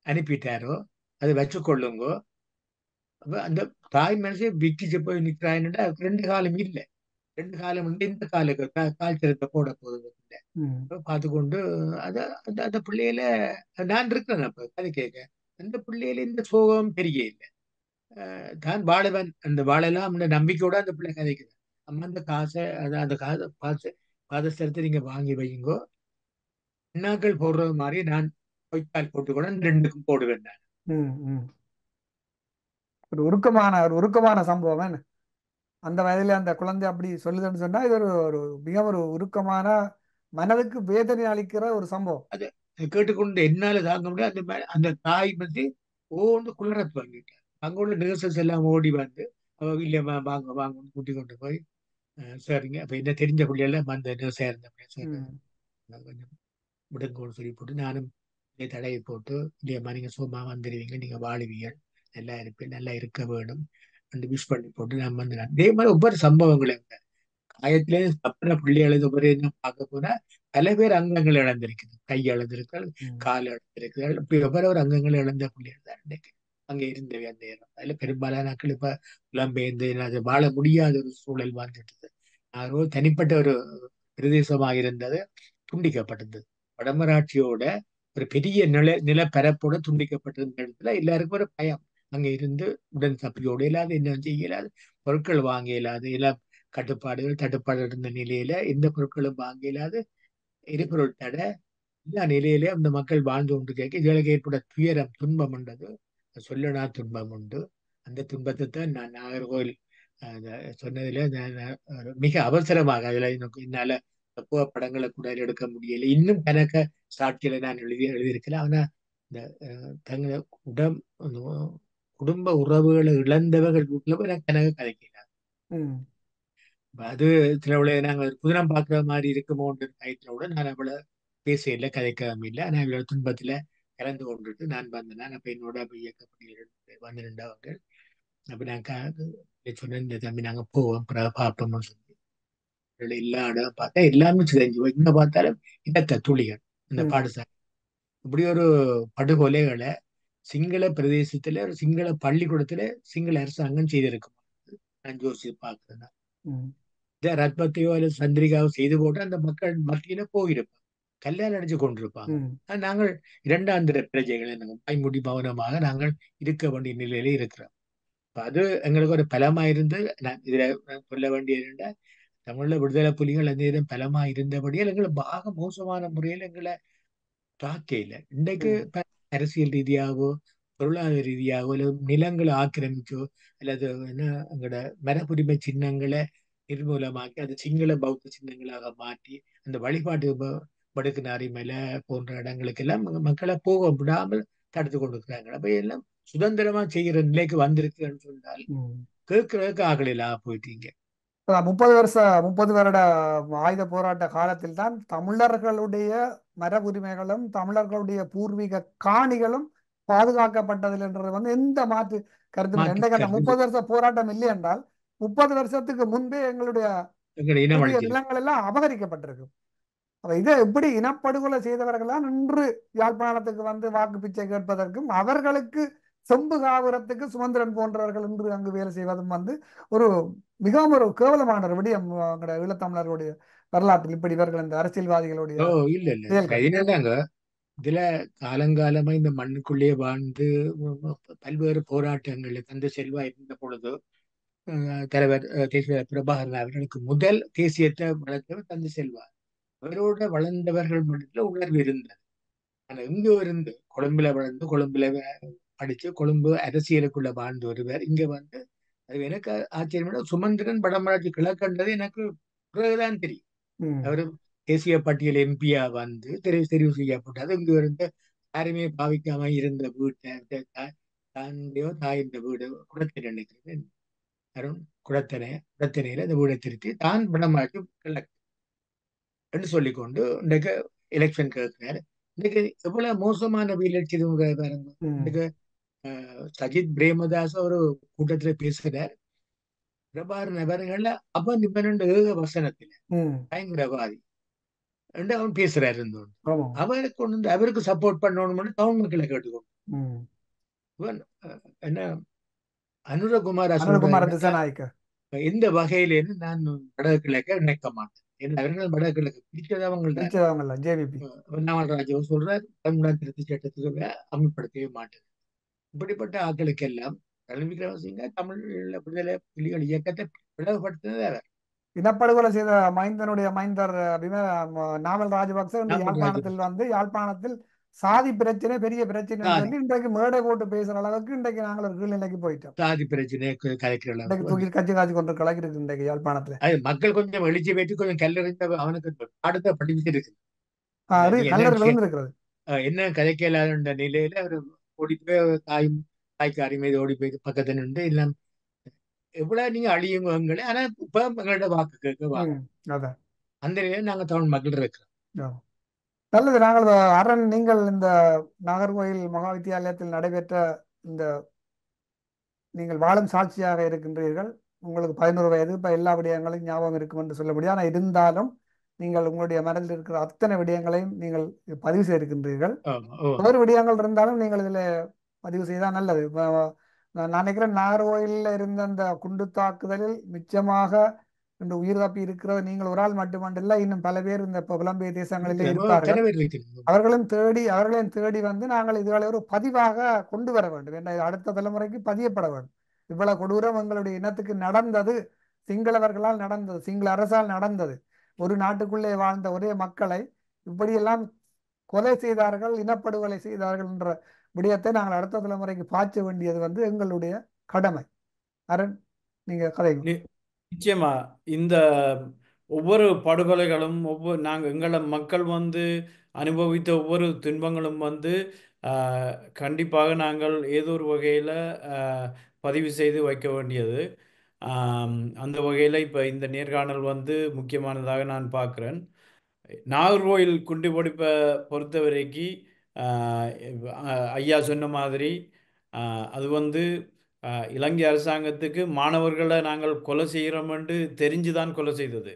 Speaker 3: அனுப்பிட்டாரோ, அதை வச்சுக்கொள்ளுங்கோ. அப்ப அந்த தாய் மனசே விக்கிச்சு போய் நிற்கிறாயின்னா 2 காலம் இல்லை, 2 காலம் வந்து இந்த காலுக்கு கால் சரத்தை போட போகுது இல்லை. பார்த்து கொண்டு அத அந்த அந்த பிள்ளையில நான் இருக்கிறேன். அப்ப கதை கேட்க அந்த பிள்ளையில இந்த சோகம் பெரிய இல்லை. தான் வாழவன் அந்த வாழலாம் அந்த நம்பிக்கையோட அந்த பிள்ளை கதைக்குது. அம்மா அந்த காசை அந்த காசு பாதஸ்தரத்தை நீங்க வாங்கி வையுங்கோ, எண்ணாக்கள் போடுறது மாதிரி நான் பொய்க்கால் போட்டுக்கூட 2க்கும் போடுவேன் நான்.
Speaker 1: ஒரு உருக்கமான சம்பவம் என்ன? அந்த வயதில அந்த குழந்தை அப்படி சொல்லுதுன்னு சொன்னா இது ஒரு மிக ஒரு உருக்கமான மனதுக்கு வேதனை அளிக்கிற ஒரு சம்பவம்.
Speaker 3: அதை கேட்டுக்கொண்டு என்னால தாங்க முடியாது. அந்த தாய் பத்தி ஓன்னு குளரத்து வாங்கிட்டார். அங்க உள்ள நர்சஸ் எல்லாம் ஓடி வந்து அவ இல்லையம்மா வாங்க வாங்கன்னு கூட்டி கொண்டு போய் சரிங்க. அப்ப என்ன தெரிஞ்ச பிள்ளையெல்லாம் அந்த நர்ஸா இருந்தேன் சார், கொஞ்சம் விடுங்கன்னு சொல்லி போட்டு நானும் தடையை போட்டு இல்லையம்மா நீங்க சும்மா வந்துடுவீங்க, நீங்க வாழுவீங்க, நல்லா இருப்பேன், நல்லா இருக்க வேணும் அந்த விஷ் பண்ணி போட்டு நான் வந்து அதே மாதிரி ஒவ்வொரு சம்பவங்களும் காயத்திலே தப்புன பிள்ளைகளது ஒவ்வொரு பார்க்க போனா பல பேர் அங்கங்கள் இழந்திருக்குது. கை இழந்திருக்கள், கால் இழந்திருக்கள், இப்ப எவ்வளவு அங்கங்கள் இழந்த பிள்ளைகள் தான் இன்னைக்கு அங்க இருந்தவை அந்த இடம். அதுல பெரும்பாலான நாட்கள் இப்ப புலம்பெயர்ந்து அது வாழ முடியாத ஒரு சூழல் வாழ்ந்துட்டு யாரோ தனிப்பட்ட ஒரு பிரதேசமாக இருந்தது துண்டிக்கப்பட்டது. வடமராட்சியோட ஒரு பெரிய நிலப்பரப்போட துண்டிக்கப்பட்டிருந்த இடத்துல எல்லாருக்கும் ஒரு பயம். அங்க இருந்து உடன் தப்பியோட இல்லாத என்ன செய்ய இயலாது, பொருட்கள் வாங்க இயலாது, எல்லாம் கட்டுப்பாடுகள் தட்டுப்பாடு இருந்த நிலையில எந்த பொருட்களும் வாங்க இயலாது, எரிபொருள் தடை, எல்லா நிலையிலே அந்த மக்கள் வாழ்ந்து கொண்டு கேட்க இதுகளுக்கு ஏற்பட துயரம் துன்பம் உண்டது, சொல்லனா துன்பம் உண்டு. அந்த துன்பத்தை தான் நான் நாகர்கோவில் சொன்னதுல மிக அவசரமாக அதுல எனக்கு என்னால புகைப்படங்களை கூட எடுக்க முடியல. இன்னும் கணக்க சாட்சியில நான் எழுதியிருக்கிறேன். ஆனா இந்த தங்களை குடும்ப உறவுகளை இழந்தவர்கள் வீட்டுல போய் நான் கணக்கு கதைக்கிறார். அது சில நாங்கள் புதினம் பார்க்குற மாதிரி இருக்குமோன்ற பயத்திலோட நான் அவளை பேசல கதைக்கவும் இல்லை. ஆனால் இவளோட துன்பத்துல கலந்து கொண்டுட்டு நான் வந்தேன். அப்ப என்னோட இயக்கப்பட்டு வந்து நின்றவங்க. அப்ப நான் சொன்னேன் இந்த தம்பி நாங்க போவோம் பார்ப்போம்னு சொல்லி எல்லா இடம் பார்த்தா எல்லாமே சிதைஞ்சு எங்க பார்த்தாலும் இடத்த துளிகள் இந்த பாடசாலை. இப்படி ஒரு படுகொலைகளை சிங்கள பிரதேசத்துல ஒரு சிங்கள பள்ளிக்கூடத்துல சிங்கள அரசாங்கம் செய்திருக்கும் நான் யோசிச்சு பார்க்கிறேன். இந்த ரத்பத்தையோ அல்லது சந்திரிகாவோ செய்து போட்டு அந்த மக்கள் மத்தியில போயிருப்பாங்க, கல்யாணம் அடிச்சு கொண்டிருப்பாங்க. நாங்கள் 2ஆம் தர பிரஜைகளை வாய்மூடி மௌனமாக நாங்கள் இருக்க வேண்டிய நிலையில இருக்கிறோம். அது எங்களுக்கு ஒரு பலமா இருந்து இதுல சொல்ல வேண்டியது தமிழ்ல விடுதலை புலிகள் அந்த இதும் பலமா இருந்தபடியால் எங்களை பாக மோசமான முறையில் எங்களை தாக்கையில இன்றைக்கு அரசியல் ரீதியாகவோ பொருளாதார ரீதியாகவோ அல்லது நிலங்களை ஆக்கிரமிச்சோ அல்லது என்ன எங்களோட மரபுரிமை சின்னங்களை நிர்மூலமாக்கி அது சிங்கள பௌத்த சின்னங்களாக மாற்றி அந்த வழிபாட்டு வடுக்குநாரி மலை போன்ற இடங்களுக்கு எல்லாம் மக்களை போக விடாமல் தடுத்து கொண்டிருக்கிறாங்க. அப்ப எல்லாம் சுதந்திரமா செய்கிற நிலைக்கு வந்திருக்குன்னு சொன்னால் கேட்கறதுக்கு ஆகலையா போயிட்டீங்க.
Speaker 1: 30 வருட ஆயுத போராட்ட காலத்தில் தான் தமிழர்களுடைய மரபுரிமைகளும் தமிழர்களுடைய பூர்வீக காணிகளும் பாதுகாக்கப்பட்டதில் என்றது எந்த மாற்று கருத்தும் இல்லை. இன்றைக்கு அந்த 30 வருஷ போராட்டம் இல்லை என்றால் 30 வருஷத்துக்கு முன்பே எங்களுடைய நிலங்கள் எல்லாம் அபகரிக்கப்பட்டிருக்கு. இதை எப்படி இனப்படுகொலை செய்தவர்களால் இன்று யாழ்ப்பாணத்துக்கு வந்து வாக்கு பிச்சை கேட்பதற்கும் அவர்களுக்கு செம்பு காவிரத்துக்கு சுமந்திரன் போன்றவர்கள் இன்று அங்கு வேலை செய்வதும் ஒரு மிகவும் ஒரு கேவலமான ஒரு விடயம் ஈழத்தமிழர்களுடைய வரலாற்றில். இப்படி இவர்கள் இந்த அரசியல்வாதிகளுடைய
Speaker 3: இல்ல இதுல காலங்காலமா இந்த மண்ணுக்குள்ளே வாழ்ந்து பல்வேறு போராட்டங்கள் தந்தை செல்வா இருந்த பொழுது தலைவர் தேசிய பிரபாகரன் அவர்களுக்கு முதல் தேசியத்தை வளர்த்தவர் தந்தை செல்வா. அவரோட வளர்ந்தவர்கள் மனதில் உணர்வு இருந்தது. ஆனா இங்க இருந்து கொழும்புல வளர்ந்து கொழும்புல படிச்சு கொழும்பு அரசியலுக்குள்ள வாழ்ந்த ஒருவர் இங்க வந்து அது எனக்கு ஆச்சரியம். சுமந்திரன் வடமராட்சி கிழக்கண்டது எனக்கு பிறகுதான் தெரியும்.
Speaker 1: ம்
Speaker 3: அவர் தேசிய பட்டியல் எம்பியா வந்து தெரிவு செய்யப்பட்டது. இங்க இருந்து யாருமே பாவிக்காம இருந்த வீட்டை தாண்டியோ தாயின் வீடு குடத்தினை நினைக்கிறது அருண் குடத்தினையில இந்த வீடை திருத்தி தான் வடமராட்சி கிழக்கு என்று சொல்லிக்கொண்டு இன்றைக்கு எலெக்ஷன் கேட்கிறாரு. இன்னைக்கு எவ்வளவு மோசமான வீழ்ச்சி பாருங்க.
Speaker 1: ம்
Speaker 3: இன்னைக்கு சஜித் பிரேமதாஸ் ஒரு கூட்டத்துல பேசுறார். பிரபாகரன் அவர்கள அவன் இவன் ஏக வசனத்துல
Speaker 1: ம்
Speaker 3: பயங்கரவாதி என்று அவன் பேசுறாரு இருந்தோம்.
Speaker 1: ஆமாம்
Speaker 3: அவருக்கு கொண்டு வந்து அவருக்கு சப்போர்ட் பண்ணணும்னு டவுன் மக்களை கேட்டுக்கணும்.
Speaker 1: ம்
Speaker 3: இவன் என்ன அனுரகுமாரா
Speaker 1: அனுரகுமார
Speaker 3: சொல்றாருன்னா
Speaker 1: திசாநாயக்க
Speaker 3: எந்த வகையிலேன்னு நான் வடகிழக்க நினைக்க மாட்டேன். ஏன்னா அவர்கள் வடகிழக்கு பிடிச்சது அவங்கள்ட்ட
Speaker 1: பிடிச்சவங்கல்ல ஜேவிபி.
Speaker 3: நாமராஜாவும் சொல்றார் தமிழ்நாடு திருத்த சட்டத்துக்கு அமல்படுத்தவே மாட்டேன். இப்படிப்பட்ட ஆட்களுக்கெல்லாம் ரணில் விக்ரமசிங்க தமிழ் விடுதலை புலிகள் இயக்கத்தை பிளவுபடுத்தினது அவர்.
Speaker 1: இனப்படுகொலை செய்த மைந்தனுடைய மைந்தர் நாமல் ராஜபக்ச இன்று
Speaker 3: நாமல்
Speaker 1: யாழ்ப்பாணத்தில் வந்து யாழ்ப்பாணத்தில் சாதி பிரச்சனை பெரிய பிரச்சனை
Speaker 3: சாதி
Speaker 1: சொல்லி இன்றைக்கு மேடை போட்டு பேசுற அளவுக்கு இன்றைக்கு நாங்கள் ஒரு கீழ்நிலைக்கு போயிட்டோம்.
Speaker 3: சாதி பிரச்சனை கலைக்கிற
Speaker 1: இன்றைக்கு
Speaker 3: அளவுக்கு
Speaker 1: தூக்கி
Speaker 3: வந்து
Speaker 1: கட்சி காட்சி கொண்டு கலக்கி இருக்கு இன்றைக்கு யாழ்ப்பாணத்துல.
Speaker 3: அது மக்கள் கொஞ்சம் எழுச்சி வைத்து கொஞ்சம் கல்லறிந்த அவனுக்கு அடுத்த படிப்பு இருக்கு. நீ என்ன
Speaker 1: கல்லர் விழுந்திருக்கிறது.
Speaker 3: என்ன கதைக்கலான்ற நிலையில அவர் ஓடி போய் தாய்க்காரி மீது ஓடி போய் பக்கத்துல நின்று எல்லாம் எவ்வளவு நீங்க அழியுங்களே. ஆனா இப்ப எங்களோட வாக்கு கேட்க வாங்க
Speaker 1: அதான்
Speaker 3: அந்த நிலையில நாங்க தமிழ் மக்கள் இருக்கிறோம்.
Speaker 1: நல்லது. நாங்கள் அரண் நீங்கள் இந்த நாகர்கோயில் மகா வித்தியாலயத்தில் நடைபெற்ற இந்த நீங்கள் வாழும் சாட்சியாக இருக்கின்றீர்கள். உங்களுக்கு 11 வயது, இப்ப எல்லா விடயங்களையும் ஞாபகம் இருக்கும் என்று சொல்ல முடியும். ஆனால் இருந்தாலும் நீங்கள் உங்களுடைய மனதில் இருக்கிற அத்தனை விடயங்களையும் நீங்கள் பதிவு செய்திருக்கின்றீர்கள். வேறு விடயங்கள் இருந்தாலும் நீங்கள் இதில் பதிவு செய்தால் நல்லது. நான் நினைக்கிறேன் நாகர்கோயிலில் இருந்த அந்த குண்டு தாக்குதலில் மிச்சமாக இந்த உயிர் தப்பி இருக்கிறது நீங்கள் ஒரு ஆள் மட்டுமல்ல, இன்னும் பல பேர் இந்த புலம்பெயர் தேசங்களிலே இருப்பார்கள். அவர்களையும் தேடி வந்து நாங்கள் இதுகளை ஒரு பதிவாக கொண்டு வர வேண்டும் என்ற அடுத்த தலைமுறைக்கு பதியப்பட வேண்டும். இவ்வளவு கொடூரம் எங்களுடைய இனத்துக்கு நடந்தது சிங்களவர்களால் நடந்தது, சிங்கள அரசால் நடந்தது. ஒரு நாட்டுக்குள்ளே வாழ்ந்த ஒரே மக்களை இப்படியெல்லாம் கொலை செய்தார்கள், இனப்படுகொலை செய்தார்கள் என்ற விடயத்தை நாங்கள் அடுத்த தலைமுறைக்கு பாய்ச்ச வேண்டியது வந்து எங்களுடைய கடமை. அரண், நீங்க கதை.
Speaker 2: நிச்சயமா இந்த ஒவ்வொரு படுகொலைகளும் நாங்கள் எங்களை மக்கள் வந்து அனுபவித்த ஒவ்வொரு துன்பங்களும் வந்து கண்டிப்பாக நாங்கள் ஏதோ ஒரு வகையில் பதிவு செய்து வைக்க வேண்டியது. அந்த வகையில் இப்போ இந்த நேர்காணல் வந்து முக்கியமானதாக நான் பார்க்குறேன். நாகர்கோயில் குண்டுவெடிப்பை பொறுத்த வரைக்கும் ஐயா சொன்ன மாதிரி அது வந்து இலங்கை அரசாங்கத்துக்கு மாணவர்களை நாங்கள் கொலை செய்கிறோம் என்று தெரிஞ்சுதான் கொலை செய்தது.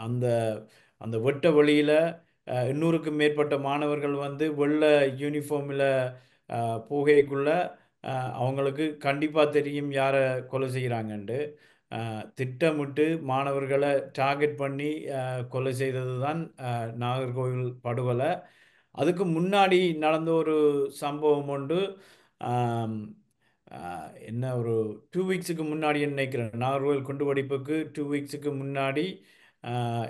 Speaker 2: அந்த அந்த வெட்ட வழியில் 800க்கும் மேற்பட்ட மாணவர்கள் வந்து வெள்ளை யூனிஃபார்மில் போகைக்குள்ள அவங்களுக்கு கண்டிப்பாக தெரியும் யாரை கொலை செய்கிறாங்கன்ட்டு. திட்டமிட்டு மாணவர்களை டார்கெட் பண்ணி கொலை செய்தது தான் நாகர்கோவில் படுகொலை. அதுக்கு முன்னாடி நடந்த ஒரு சம்பவம் உண்டு. என்ன ஒரு 2 வீக்ஸுக்கு முன்னாடி நினைக்கிறேன், நாகர்கோவில் குண்டுவெடிப்புக்கு 2 வீக்ஸுக்கு முன்னாடி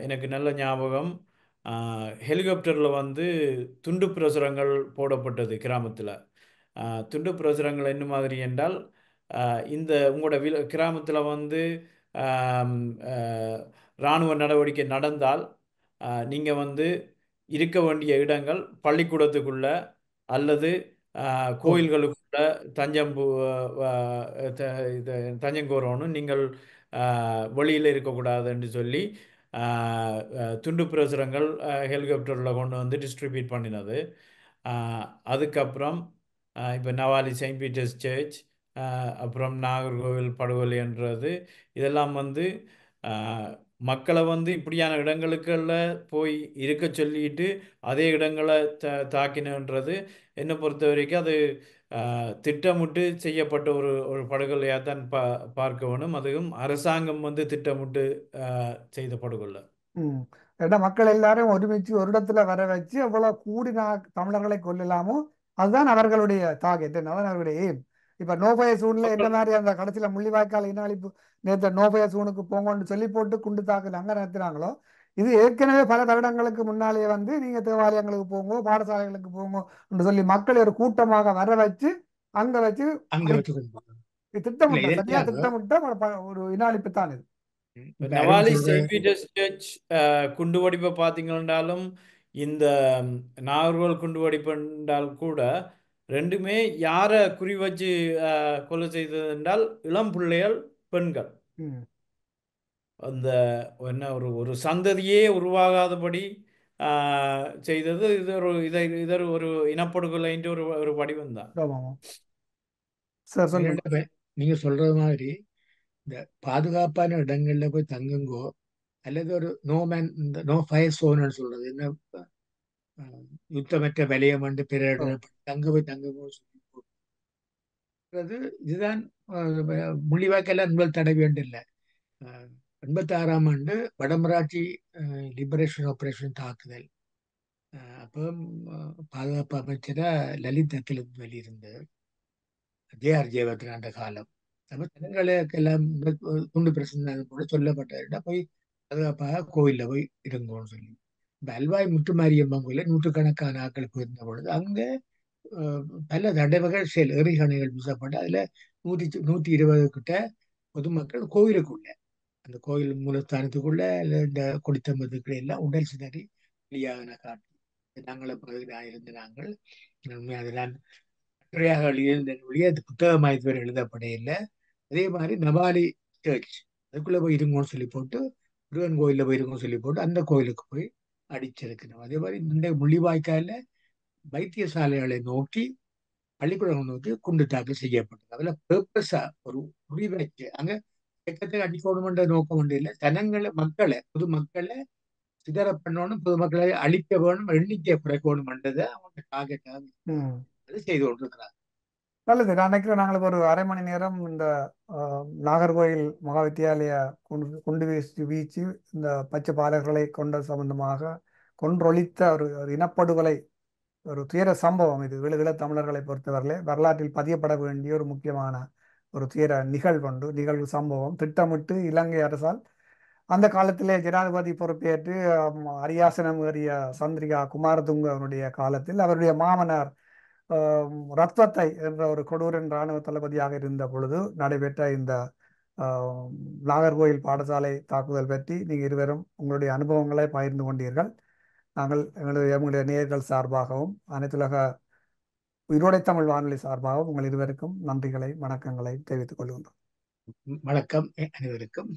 Speaker 2: எனக்கு நல்ல ஞாபகம். ஹெலிகாப்டரில் வந்து துண்டு பிரசுரங்கள் போடப்பட்டது கிராமத்தில். துண்டு பிரசுரங்கள் என்ன மாதிரி என்றால் இந்த உங்களோட கிராமத்தில் வந்து இராணுவ நடவடிக்கை நடந்தால் நீங்கள் வந்து இருக்க வேண்டிய இடங்கள் பள்ளிக்கூடத்துக்குள்ள அல்லது கோயில்களுக்குள்ள தஞ்சங்கோரணும், நீங்கள் வெளியில் இருக்கக்கூடாதுன்னு சொல்லி துண்டு பிரசுரங்கள் ஹெலிகாப்டரில் கொண்டு வந்து டிஸ்ட்ரிபியூட் பண்ணினது. அதுக்கப்புறம் இப்போ நவாலி செயின்ட் பீட்டர்ஸ் சர்ச், அப்புறம் நாகர்கோவில் படுகொலைன்றது இதெல்லாம் வந்து மக்களை வந்து இப்படியான இடங்களுக்குள்ள போய் இருக்க சொல்லிட்டு அதே இடங்களை தாக்கினன்றது என்னை பொறுத்த வரைக்கும் அது திட்டமிட்டு செய்யப்பட்ட ஒரு படுகொலையாக தான் பார்க்க வேணும். அதுவும் அரசாங்கம் வந்து திட்டமிட்டு செய்த படுகொலை.
Speaker 1: ஏன்னா மக்கள் எல்லாரும் ஒருமிச்சு ஒரு இடத்துல வர வச்சு எவ்வளவு கூடி தமிழர்களை கொல்லலாமோ அதுதான் அவர்களுடைய டார்கெட், அதான் அவர்களுடைய எய்ம். இப்ப நோபய சூழ்நிலை என்ன மாதிரி அந்த கடைசியில முள்ளிவாய்க்கால் இனஅழிப்பு நேற்று நோபய சூனுக்கு போங்கன்னு சொல்லி போட்டு குண்டு தாக்கல் அங்க நடத்தினாங்களோ இது ஏற்கனவே பல வருடங்களுக்கு முன்னாலே வந்து நீங்க தேவாலயங்களுக்கு போங்க, பாடசாலைகளுக்கு போங்க என்று சொல்லி மக்களை ஒரு கூட்டமாக வர வச்சு அங்க வச்சு
Speaker 3: அங்க
Speaker 1: அழி
Speaker 3: வச்சு கொண்டு போகணும். இல்ல
Speaker 1: திட்டமிட்ட சரியா
Speaker 3: இதெல்லாம்
Speaker 1: திட்டமிட்ட ஒரு இனாளிப்பு தான் இது.
Speaker 2: இப்ப
Speaker 3: இப்ப அருண்
Speaker 2: நவாலி
Speaker 3: சொல்ற
Speaker 2: செயின்ட் பீட்டர்ஸ் சர்ச் குண்டு வெடிப்பை பார்த்தீங்கன்னாலும் இந்த நாகர்கோவில் குண்டு வெடிப்பு என்றால் கூட ரெண்டுமே யாரை குறி வச்சு கொலை செய்தது என்றால் இளம் பிள்ளைகள், பெண்கள்.
Speaker 1: ம்.
Speaker 2: அந்த என்ன ஒரு ஒரு சந்ததியே உருவாகாதபடி செய்தது. இது ஒரு இதர் ஒரு இனப்படுகொலைன்ற ஒரு ஒரு வடிவம் தான்.
Speaker 1: ஆமாம். சார் சொல்லுங்க.
Speaker 3: என்னென்ன நீங்க சொல்றது மாதிரி இந்த பாதுகாப்பான இடங்கள்ல போய் தங்குங்கோ, அல்லது ஒரு இந்த நோ ஃபயர் சோன்னு சொல்றது என்ன, அஹ், யுத்தமற்ற வலயம் வந்து பிற
Speaker 1: ஓ.
Speaker 3: தங்க போய் தங்குங்கோ சொல்றது. இதுதான் முள்ளிவாய்க்கெல்லாம் முதல் தடை வேண்டும் இல்லை. 86ஆம் ஆண்டு வடமராட்சி லிபரேஷன் ஆபரேஷன் தாக்குதல். அப்போ பாதுகாப்பு அமைச்சரா லலித் அகிலத் வெளியிருந்தது. ஜேஆர் ஜெயவர்தன காலம். நம்ம ஜனங்களுக்கெல்லாம் துண்டு பிரச்சனை கூட சொல்லப்பட்டதுன்னா போய் பாதுகாப்பாக கோயிலில் போய் இருங்கோன்னு சொல்லி. இந்த அல்வாய் முத்துமாரியம்மன் கோயிலில் நூற்றுக்கணக்கான ஆட்கள் போயிருந்த பொழுது அங்கே அஹ், பல தடவைகள் எறிகணைகள் வீசப்பட்டு அதில் 120 கிட்ட பொதுமக்கள் கோயிலுக்குள்ள, அந்த கோயில் மூலஸ்தானத்துக்குள்ள இந்த கொடித்தம்பத்துக்குள்ள எல்லாம் உடல் சிதறி வெளியாகின காட்டு நாங்கள பகுதியில் இருந்த நாங்கள் அதெல்லாம் கட்டுரையாக எழுதிய அது புத்தகமாக இதுவரை எழுதப்பட இல்லை. அதே மாதிரி நவாலி சர்ச் அதுக்குள்ள போய் இருங்கன்னு சொல்லி போட்டு, முருகன் கோயிலில் போய் இருங்கன்னு சொல்லி போட்டு அந்த கோயிலுக்கு போய் அடிச்சிருக்கணும். அதே மாதிரி இந்த முள்ளிவாய்க்கால வைத்தியசாலைகளை நோக்கி, பள்ளிக்கூடம் நோக்கி குண்டு தாக்கல் செய்யப்பட்டது. அதுல பர்பஸா ஒரு குறிவைச்சு அங்க இயக்கத்தை அடிக்கணுமென்ற நோக்கம் ஒன்று இல்லை. ஜனங்களை பொது மக்களை சிதற பண்ணணும், பொதுமக்களை அழிக்க வேணும், எண்ணிக்கையை குறைக்கணும்ன்றதை அவங்க டார்கெட்டாக
Speaker 1: ம்.
Speaker 3: அது செய்து கொண்டிருக்கிறாங்க.
Speaker 1: நல்லது. நான் நினைக்கிறேன் நாங்களுக்கு ஒரு அரை மணி நேரம் இந்த நாகர்கோயில் மகா வித்தியாலய குண்டு வீச்சு இந்த பச்சை பாலகர்களை கொண்ட சம்பந்தமாக கொன்றொழித்த ஒரு இனப்படுகொலை, ஒரு துயர சம்பவம் இது. ஈழத் தமிழர்களை பொறுத்தவரையிலே வரலாற்றில் பதியப்பட வேண்டிய ஒரு முக்கியமான ஒரு துயர நிகழ்வு சம்பவம். திட்டமிட்டு இலங்கை அரசால் அந்த காலத்திலே ஜனாதிபதி பொறுப்பேற்று அரியாசனம் ஏறிய சந்திரிகா குமாரதுங்க அவருடைய காலத்தில் அவருடைய மாமனார் ரத்வத்தை என்ற ஒரு கொடூரன் இராணுவ தளபதியாக இருந்த பொழுது நடைபெற்ற இந்த நாகர்கோயில் பாடசாலை தாக்குதல் பற்றி நீங்கள் இருவரும் உங்களுடைய அனுபவங்களை பகிர்ந்து கொண்டீர்கள். நாங்கள் எங்களுடைய நேயர்கள் சார்பாகவும் அனைத்துலக உயிரோடை தமிழ் வானொலி சார்பாகவும் உங்கள் இருவருக்கும் நன்றிகளை வணக்கங்களை தெரிவித்துக் கொள்கின்றோம்.
Speaker 3: வணக்கம் அனைவருக்கும்.